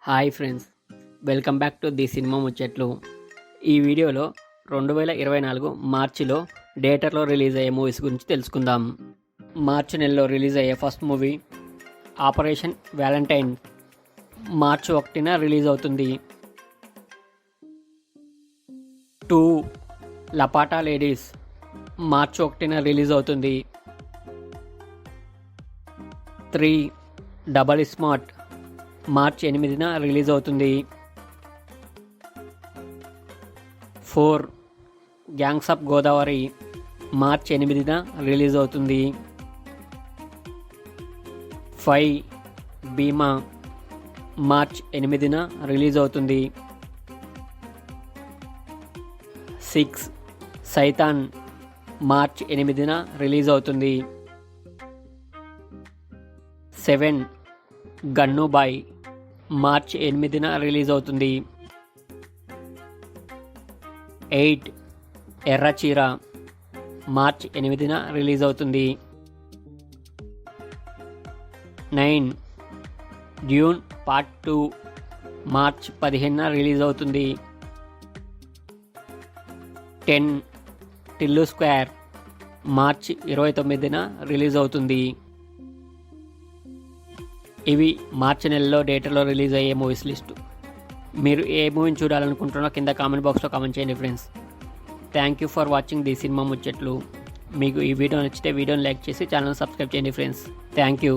Hi friends, welcome back to the cinema ముచ్చట్లు. ఈ వీడియోలో 2024 మార్చిలో థియేటర్లో రిలీజ్ అయ్యే మూవీస్ గురించి తెలుసుకుందాం. మార్చి నెలలో రిలీజ్ అయ్యే first movie Operation Valentine March 1న రిలీజ్ అవుతుంది. 2 లపాటా లేడీస్ మార్చి 1న రిలీజ్ అవుతుంది. 3 డబల్ స్మార్ట్ మార్చి 8న రిలీజ్ అవుతుంది. 4 గ్యాంగ్స్ ఆఫ్ గోదావరి మార్చి 8న రిలీజ్ అవుతుంది. 5 భీమా మార్చి 8న రిలీజ్ అవుతుంది. 6 సైతాన్ మార్చి 8న రిలీజ్ అవుతుంది. 7 గన్నుబాయ్ మార్చి 8న రిలీజ్ అవుతుంది. 8 ఎర్రచీర మార్చి 8న రిలీజ్ అవుతుంది. 9 డ్యూన్ పార్ట్ 2 మార్చి 15న రిలీజ్ అవుతుంది. 10 టిల్లు స్క్వేర్ మార్చి 29న రిలీజ్ అవుతుంది. ఇవి మార్చి నెలలో థియేటర్లో రిలీజ్ అయ్యే మూవీస్ లిస్టు. మీరు ఏ మూవీని చూడాలనుకుంటున్నారో కింద కామెంట్ బాక్స్లో కామెంట్ చేయండి friends. Thank you for watching the cinema ముచ్చట్లు. మీకు ఈ వీడియో నచ్చితే వీడియోని లైక్ చేసి ఛానల్ సబ్స్క్రైబ్ చేయండి ఫ్రెండ్స్. Thank you.